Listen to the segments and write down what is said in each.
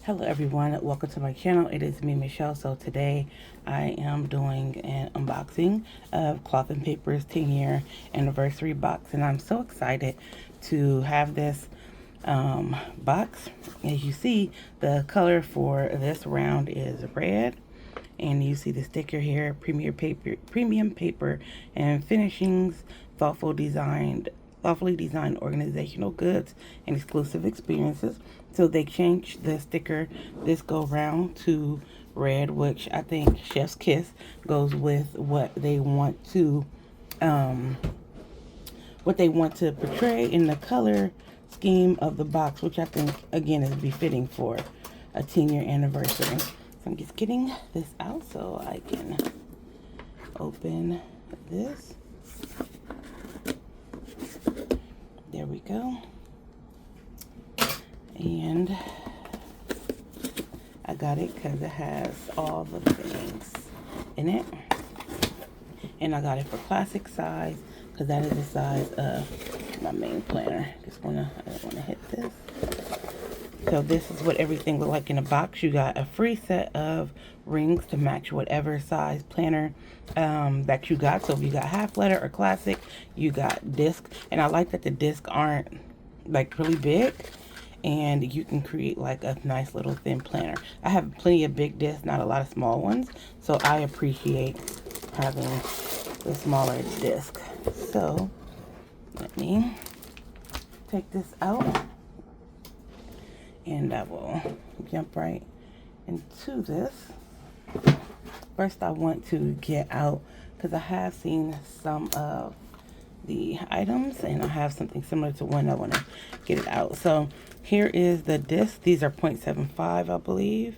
Hello everyone, welcome to my channel. It is me, Michelle. So today I am doing an unboxing of Cloth and Paper's 10-year anniversary box, and I'm so excited to have this box. As you see, the color for this round is red, and you see the sticker here, premium paper and finishings, thoughtfully designed organizational goods and exclusive experiences. So they changed the sticker this go round to red, which I think Chef's Kiss goes with um, what they want to portray in the color scheme of the box, which I think again is befitting for a 10-year anniversary. So I'm just getting this out so I can open this. There we go. And I got it because it has all the things in it. And I got it for classic size because that is the size of my main planner. I don't want to hit this. So this is what everything looked like in a box. You got a free set of rings to match whatever size planner that you got. So if you got half letter or classic, you got disc. And I like that the discs aren't like really big, and you can create like a nice little thin planner. I have plenty of big discs, not a lot of small ones, so I appreciate having the smaller disc. So let me take this out, and I will jump right into this. First, I want to get out, because I have seen some of the items, and I have something similar to one. I want to get it out. So here is the disc. These are 0.75, I believe.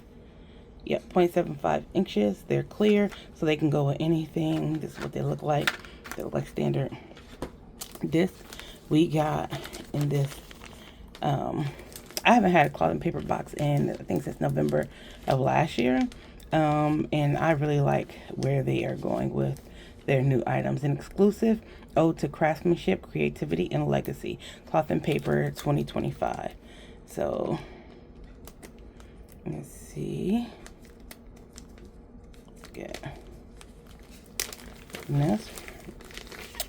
Yep, 0.75 inches. They're clear, so they can go with anything. This is what they look like. They look like standard discs. We got in this, I haven't had a Cloth and Paper box in, I think, since November of last year. And I really like where they are going with their new items. An exclusive ode to craftsmanship, creativity, and legacy. Cloth and Paper 2025. So, let's see. Get this.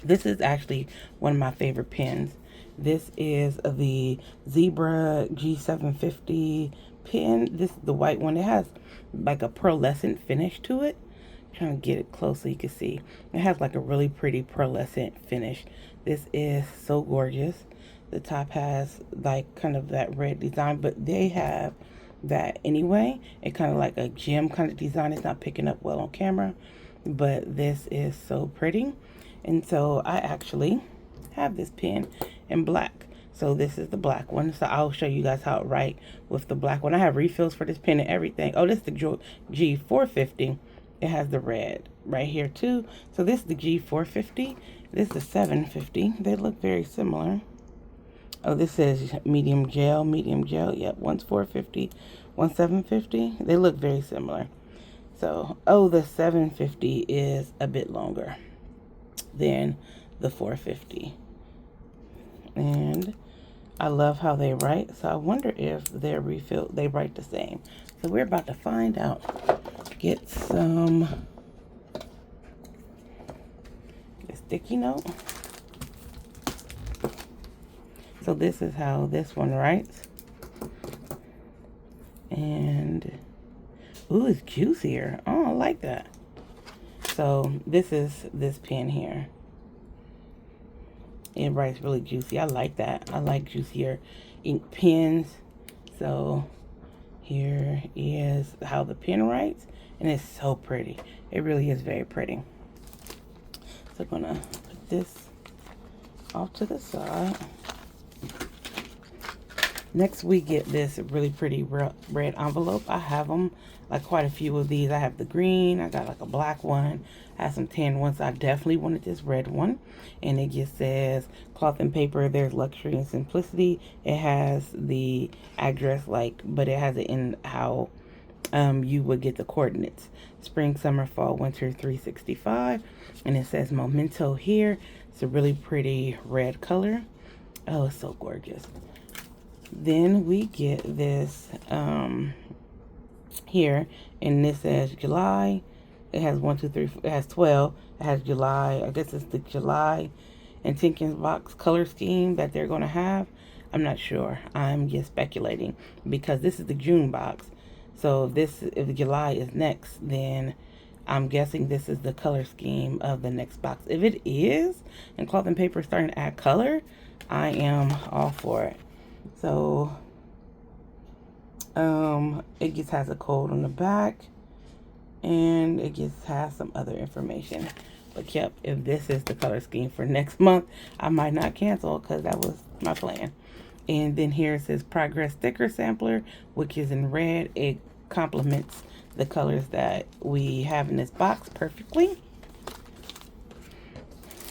This is actually one of my favorite pens. This is the Zebra G750 pen. This is the white one. It has like a pearlescent finish to it. I'm trying to get it close so you can see. It has like a really pretty pearlescent finish. This is so gorgeous. The top has like kind of that red design, but they have that anyway. It kind of like a gem kind of design. It's not picking up well on camera, but this is so pretty. And so I actually have this pen in black. So this is the black one. So I'll show you guys how it write with the black one. I have refills for this pen and everything. Oh, this is the G450. It has the red right here too. So this is the G450. This is the 750. They look very similar. Oh, this says medium gel. Yep, one's 450, one's 750. They look very similar. So, oh, the 750 is a bit longer than the 450. And I love how they write. So I wonder if they're refilled, they write the same. So we're about to find out. Get some a sticky note. So this is how this one writes. And, ooh, it's juicier. Oh, I like that. So this is this pen here. It writes really juicy. I like that. I like juicier ink pens. So here is how the pen writes. And it's so pretty. It really is very pretty. So I'm going to put this off to the side. Next, we get this really pretty red envelope. I have them, like quite a few of these. I have the green. I got like a black one. I have some tan ones. I definitely wanted this red one. And it just says Cloth and Paper. There's luxury and simplicity. It has the address, but it has it in how you would get the coordinates. Spring, summer, fall, winter 365. And it says Memento here. It's a really pretty red color. Oh, it's so gorgeous. Then we get this here, and this says July. It has 1, 2, 3, it has 12. It has July. I guess it's the July and Tinkins box color scheme that they're going to have. I'm not sure. I'm just speculating because this is the June box. So if July is next, then I'm guessing this is the color scheme of the next box. If it is, and Cloth and Paper is starting to add color, I am all for it. So it just has a code on the back, and it just has some other information. But yep, if this is the color scheme for next month, I might not cancel because that was my plan. And then here it says Progress Sticker Sampler, which is in red. It complements the colors that we have in this box perfectly.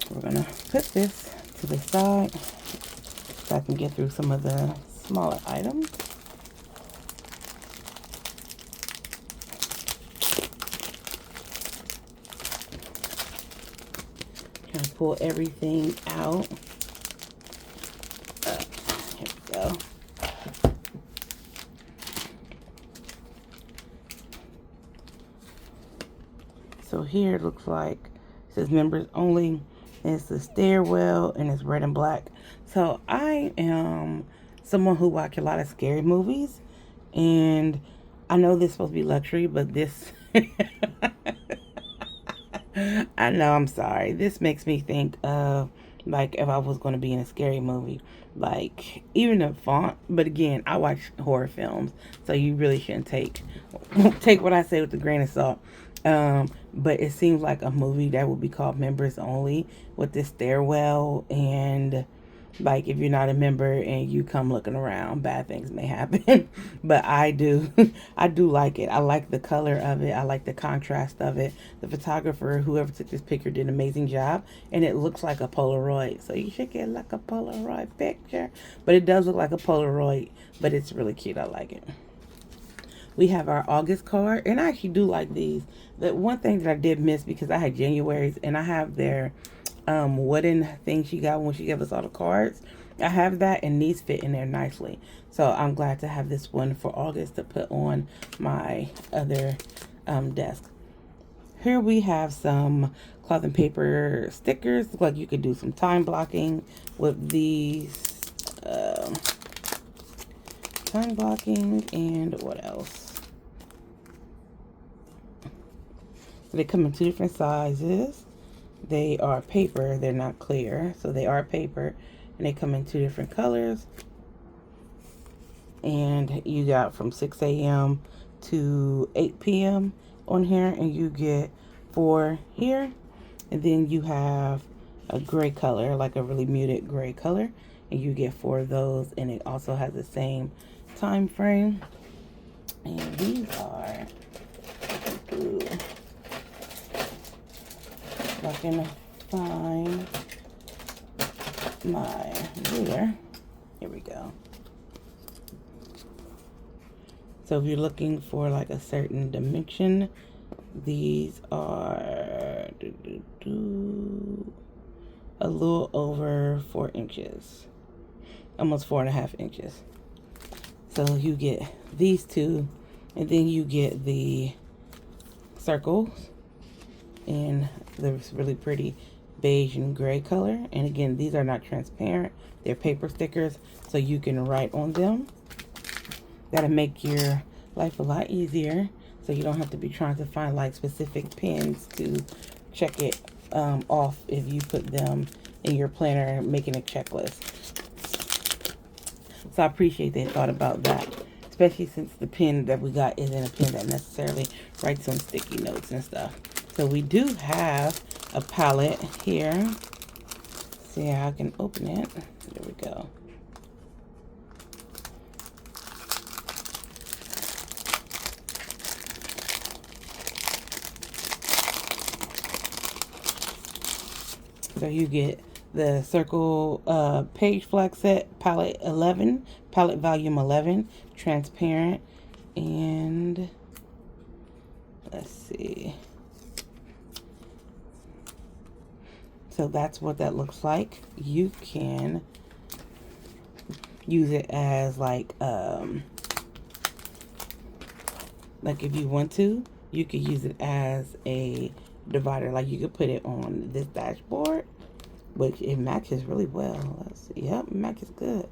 We're gonna put this to the side so I can get through some of the smaller items. Trying to pull everything out. Here we go. So here it looks like it says members only. And it's the stairwell, and it's red and black. So I am someone who watch a lot of scary movies, and I know this is supposed to be luxury, but this I know, I'm sorry. This makes me think of like if I was going to be in a scary movie, like even the font. But again, I watch horror films, so you really shouldn't take what I say with a grain of salt. But it seems like a movie that would be called Members Only, with this stairwell, and like if you're not a member and you come looking around, bad things may happen. But I do I do like it. I like the color of it. I like the contrast of it. The photographer, whoever took this picture, did an amazing job, and it looks like a Polaroid, so you should get like a Polaroid picture. But it does look like a Polaroid, but it's really cute. I like it. We have our August card, and I actually do like these. The one thing that I did miss, because I had January's, and I have their wooden thing she got when she gave us all the cards. I have that, and these fit in there nicely. So I'm glad to have this one for August to put on my other desk. Here we have some Cloth and Paper stickers. Look like you could do some time blocking with these. Time blocking, and what else? They come in 2 different sizes. They are paper, they're not clear, so they are paper, and they come in 2 different colors. And you got from 6 a.m. to 8 p.m. on here, and you get 4 here. And then you have a gray color, like a really muted gray color, and you get 4 of those, and it also has the same time frame. And these are, if I can find my ruler. Here we go. So if you're looking for like a certain dimension, these are a little over 4 inches, almost 4.5 inches. So you get these 2, and then you get the circles in this really pretty beige and gray color. And again, these are not transparent. They're paper stickers, so you can write on them. That'll make your life a lot easier, so you don't have to be trying to find like specific pens to check it off if you put them in your planner making a checklist. So I appreciate they thought about that, especially since the pen that we got isn't a pen that necessarily writes on sticky notes and stuff. So we do have a palette here. See how I can open it. There we go. So you get the circle page flag set, palette 11, palette volume 11, transparent, and let's see. So that's what that looks like. You can use it as like if you want to, you could use it as a divider. Like you could put it on this dashboard, which it matches really well. Let's see. Yep, it matches good.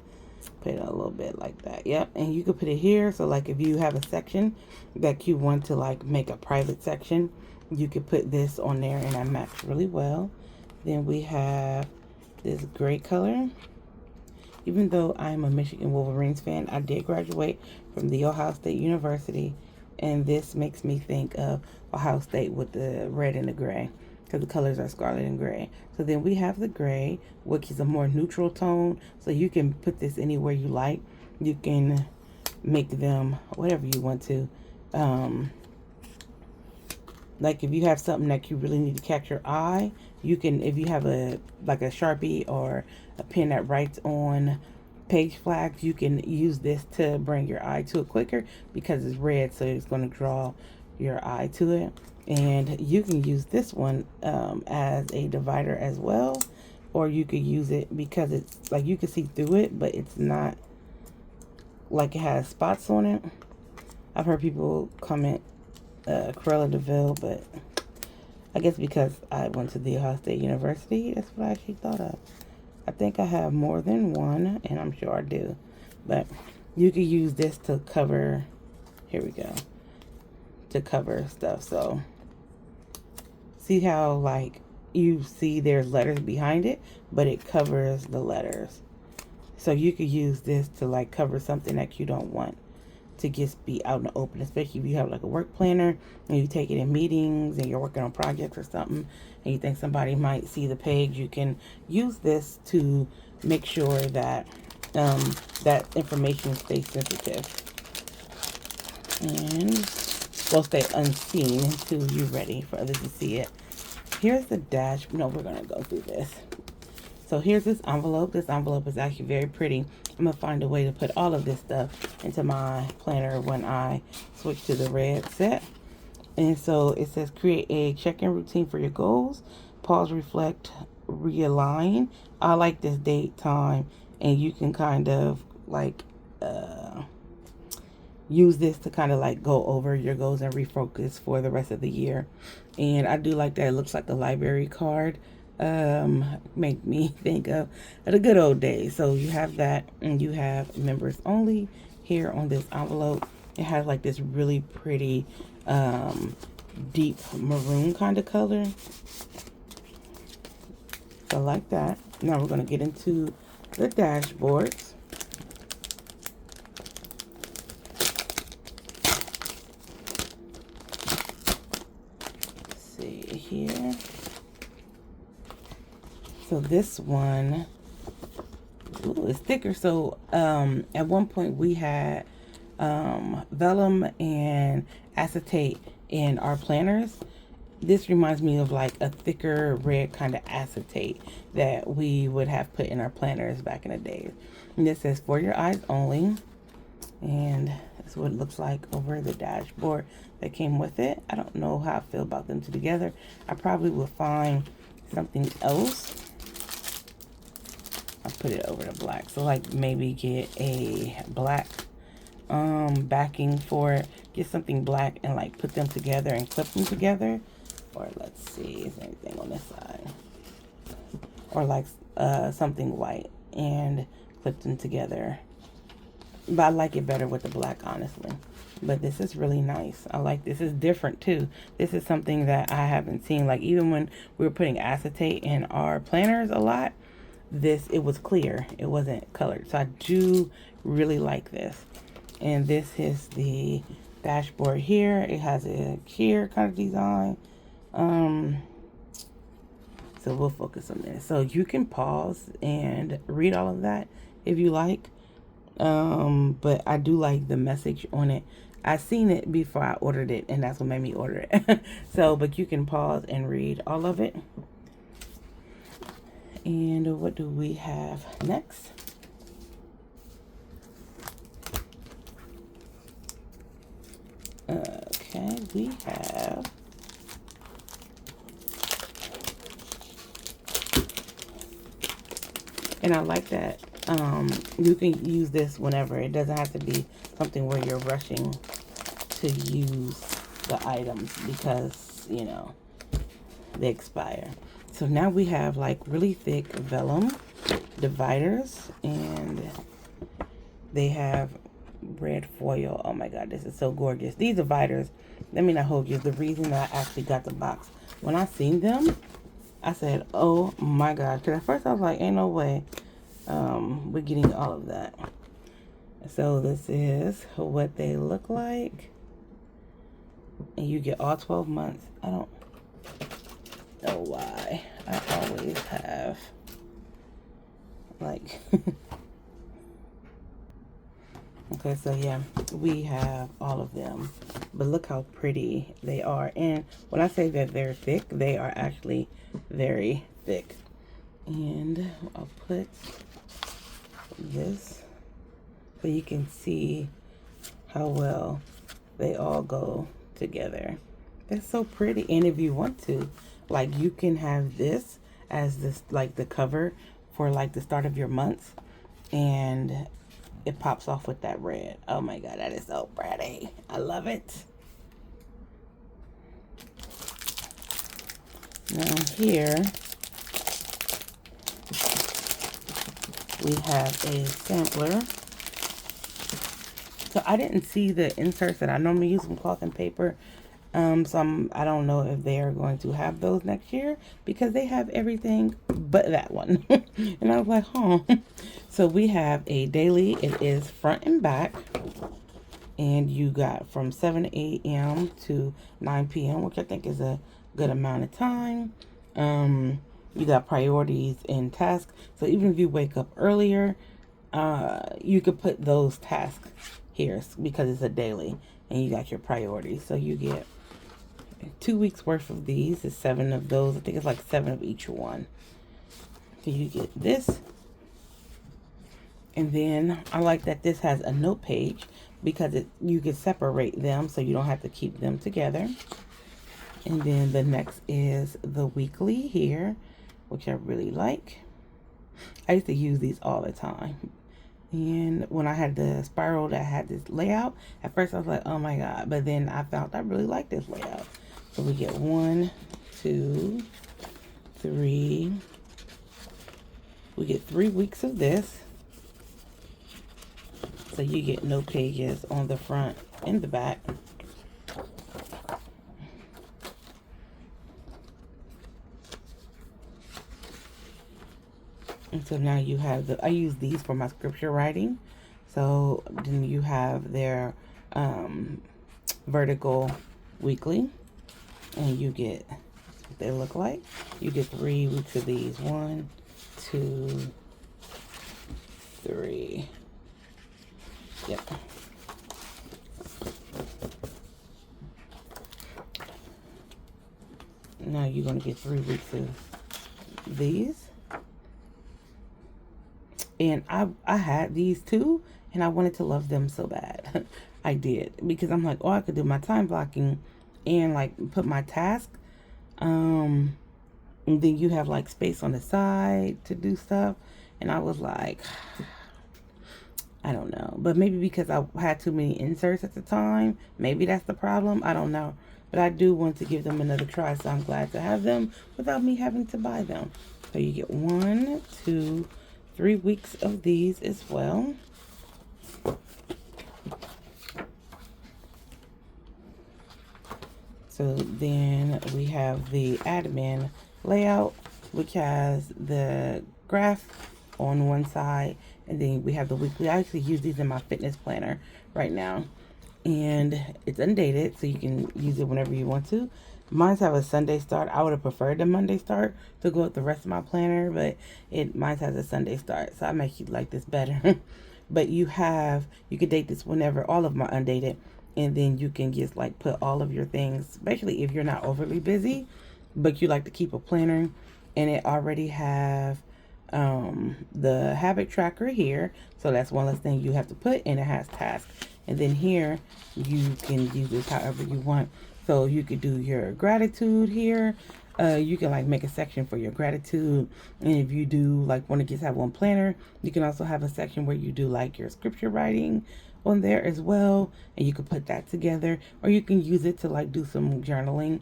Put it a little bit like that. Yep, and you could put it here. So like if you have a section that you want to like make a private section, you could put this on there and that matches really well. Then we have this gray color. Even though I'm a Michigan Wolverines fan, I did graduate from the Ohio State University, and this makes me think of Ohio State with the red and the gray, because the colors are scarlet and gray. So then we have the gray, which is a more neutral tone, so you can put this anywhere you like. You can make them whatever you want to. Like if you have something that you really need to catch your eye, you can, if you have a Sharpie or a pen that writes on page flags, you can use this to bring your eye to it quicker because it's red, so it's going to draw your eye to it. And you can use this one as a divider as well, or you could use it because it's like you can see through it, but it's not like it has spots on it. I've heard people comment Cruella de Vil, but I guess because I went to the Ohio State University, that's what I actually thought of. I think I have more than one, and I'm sure I do. But you could use this to cover, here we go, to cover stuff. So see how like you see there's letters behind it, but it covers the letters. So you could use this to like cover something that you don't want to just be out in the open, especially if you have like a work planner and you take it in meetings and you're working on projects or something and you think somebody might see the page. You can use this to make sure that that information stays sensitive and will stay unseen until you're ready for others to see it. Here's the dash. No, we're gonna go through this. So here's this envelope. This envelope is actually very pretty. I'm going to find a way to put all of this stuff into my planner when I switch to the red set. And so it says create a check-in routine for your goals. Pause, reflect, realign. I like this date, time, and you can kind of like use this to kind of like go over your goals and refocus for the rest of the year. And I do like that it looks like a library card. Make me think of the good old days. So you have that, and you have members only here on this envelope. It has like this really pretty deep maroon kind of color. So I like that. Now we're going to get into the dashboards. Let's see here. So this one, ooh, it's thicker. So at one point we had vellum and acetate in our planners. This reminds me of like a thicker red kind of acetate that we would have put in our planners back in the days. And this says for your eyes only. And that's what it looks like over the dashboard that came with it. I don't know how I feel about them two together. I probably will find something else. I'll put it over the black. So like maybe get a black backing for it. Get something black and like put them together and clip them together. Or let's see, is there anything on this side? Or like something white and clip them together. But I like it better with the black, honestly. But this is really nice. I like this. It's different too. This is something that I haven't seen. Like even when we were putting acetate in our planners a lot, it was clear. It wasn't colored. So I do really like this. And this is the dashboard here. It has a here kind of design. So we'll focus on this. So you can pause and read all of that if you like. But I do like the message on it. I seen it before I ordered it, and that's what made me order it. So, but you can pause and read all of it. And what do we have next? Okay, we have and I like that You can use this whenever. It doesn't have to be something where you're rushing to use the items because, you know, they expire. So now we have like really thick vellum dividers, and they have red foil. Oh my god, this is so gorgeous. These dividers, let me not hold you, the reason that I actually got the box. When I seen them, I said, oh my god. Because at first I was like, ain't no way we're getting all of that. So this is what they look like. And you get all 12 months. I don't know why. I always have like okay, so yeah, we have all of them, but look how pretty they are. And when I say that they're thick, they are actually very thick. And I'll put this so you can see how well they all go together. They're so pretty. And if you want to, like, you can have this as this, like, the cover for like the start of your month, and it pops off with that red. Oh my god, that is so pretty. I love it. Now here we have a sampler. So I didn't see the inserts that I normally use from Cloth and Paper. So I don't know if they are going to have those next year because they have everything but that one. And I was like, huh. So we have a daily. It is front and back. And you got from 7 a.m. to 9 p.m., which I think is a good amount of time. You got priorities and tasks. So even if you wake up earlier, you could put those tasks here because it's a daily and you got your priorities. So you get 2 weeks worth of these. It's 7 of those. I think it's like 7 of each one. So you get this. And then I like that this has a note page because you can separate them so you don't have to keep them together. And then the next is the weekly here, which I really like. I used to use these all the time. And when I had the spiral that had this layout, at first I was like, oh my god. But then I found I really like this layout. So we get 1, 2, 3. We get 3 weeks of this. So you get no pages on the front and the back. And so now you have I use these for my scripture writing. So then you have their vertical weekly, and you get what they look like. You get 3 weeks of these. 1, 2, 3. Yep. Now you're going to get 3 weeks of these. And I had these too, and I wanted to love them so bad. I did, because I'm like, oh, I could do my time blocking and like put my task. And then you have like space on the side to do stuff. And I was like, I don't know. But maybe because I had too many inserts at the time, maybe that's the problem. I don't know. But I do want to give them another try, so I'm glad to have them without me having to buy them. So you get 1, 2, 3 weeks of these as well. So then we have the admin layout, which has the graph on one side, and then we have the weekly. I actually use these in my fitness planner right now, and it's undated, so you can use it whenever you want to. Mine's have a Sunday start. I would have preferred the Monday start to go with the rest of my planner, but mine has a Sunday start, so I make you like this better. But you can date this whenever, all of my undated, and then you can just like put all of your things, especially if you're not overly busy, but you like to keep a planner, and it already have the habit tracker here, so that's one less thing you have to put, and it has tasks. And then here you can use this however you want. So you could do your gratitude here. You can like make a section for your gratitude, and if you do like want to just have one planner, you can also have a section where you do like your scripture writing on there as well, and you can put that together, or you can use it to like do some journaling.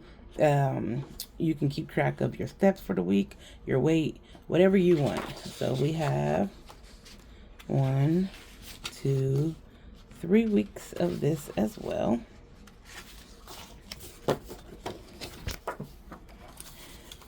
You can keep track of your steps for the week, your weight, whatever you want. So we have 1, 2, 3 weeks of this as well.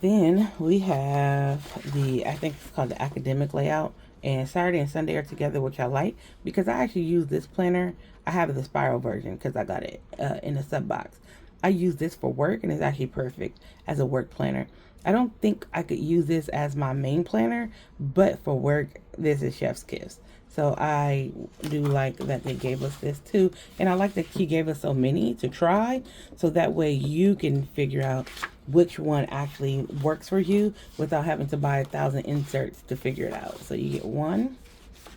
Then we have I think it's called the academic layout. And Saturday and Sunday are together, which I like because I actually use this planner. I have the spiral version because I got it in a sub box. I use this for work and it's actually perfect as a work planner. I don't think I could use this as my main planner, but for work, this is chef's kiss. So I do like that they gave us this too. And I like that he gave us so many to try. So that way you can figure out which one actually works for you without having to buy 1,000 inserts to figure it out. So you get 1,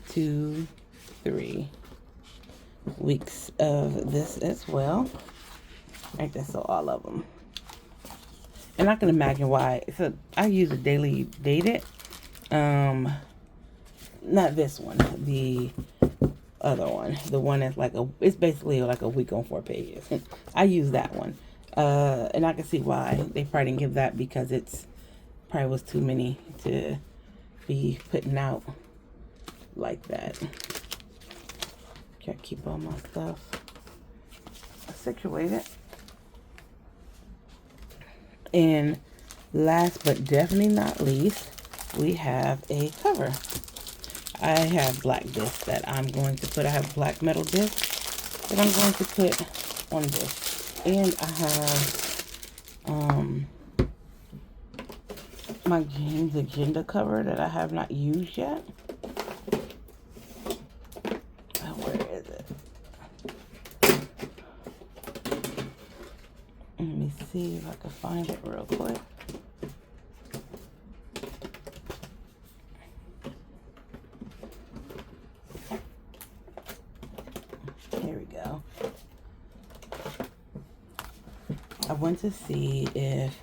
2, 3 weeks of this as well. Right there, so all of them. And I can imagine why. So I use a daily dated. Not this one, the other one. The one that's like it's basically like a week on 4 pages. I use that one. And I can see why they probably didn't give that because it's probably was too many to be putting out like that. Gotta keep all my stuff situated. And last but definitely not least, we have a cover. I have black discs that I'm going to put. I have black metal discs that I'm going to put on this. And I have my James Agenda cover that I have not used yet. Where is it? Let me see if I can find it real quick. Here we go. I want to see if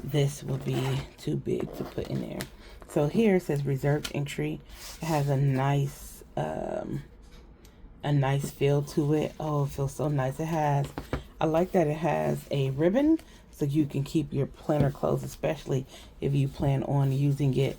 this will be too big to put in there. So here it says reserved entry. It has a nice feel to it. Oh, it feels so nice. I like that it has a ribbon so you can keep your planner closed, especially if you plan on using it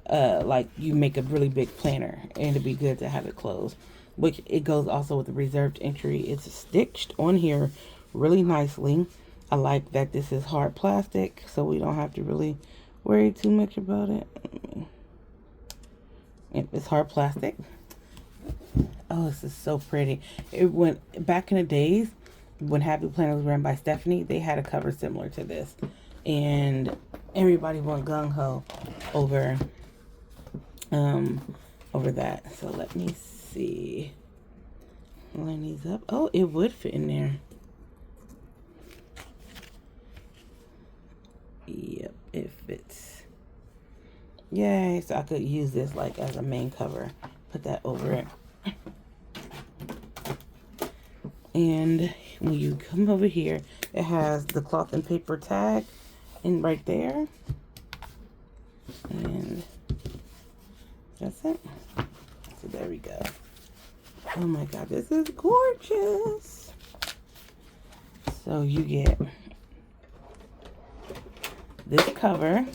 like you make a really big planner, and it'd be good to have it closed. Which it goes also with the reserved entry. It's stitched on here really nicely. I like that this is hard plastic, so we don't have to really worry too much about it. Yep, it's hard plastic. Oh, this is so pretty. It went back in the days when Happy Planner was ran by Stephanie. They had a cover similar to this, and everybody went gung ho over that. So let me see. Line these up. Oh, it would fit in there. Yep, it fits. Yay! So I could use this like as a main cover. Put that over it. And when you come over here, it has the cloth and paper tag in right there. And that's it. So there we go. Oh my God, this is gorgeous. So you get this cover.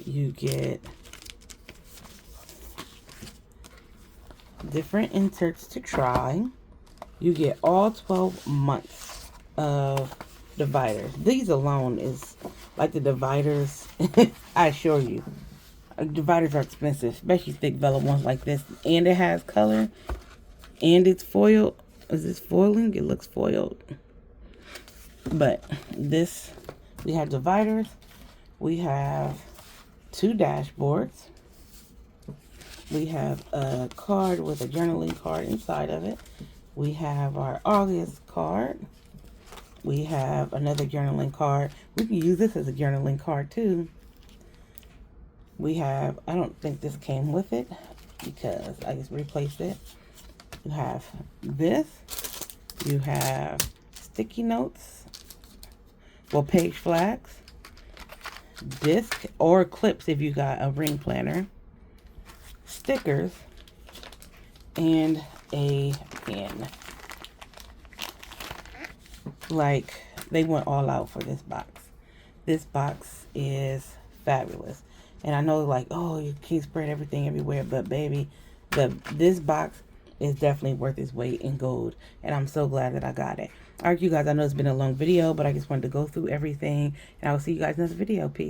You get different inserts to try. You get all 12 months of dividers. These alone is like the dividers. I assure you, dividers are expensive, especially thick vellum ones like this. And it has color, and it's foiled. Is this foiling? It looks foiled. But this, we have dividers. We have 2 dashboards. We have a card with a journaling card inside of it. We have our August card. We have another journaling card. We can use this as a journaling card too. We have, I don't think this came with it because I just replaced it. You have this. You have sticky notes. well, page flags, disc or clips if you got a ring planner, stickers, and a pen. Like, they went all out for this box. This box is fabulous. And I know, like, oh, you can't spread everything everywhere, but baby, this box is definitely worth its weight in gold. And I'm so glad that I got it. All right, you guys, I know it's been a long video, but I just wanted to go through everything. And I will see you guys in this video. Peace.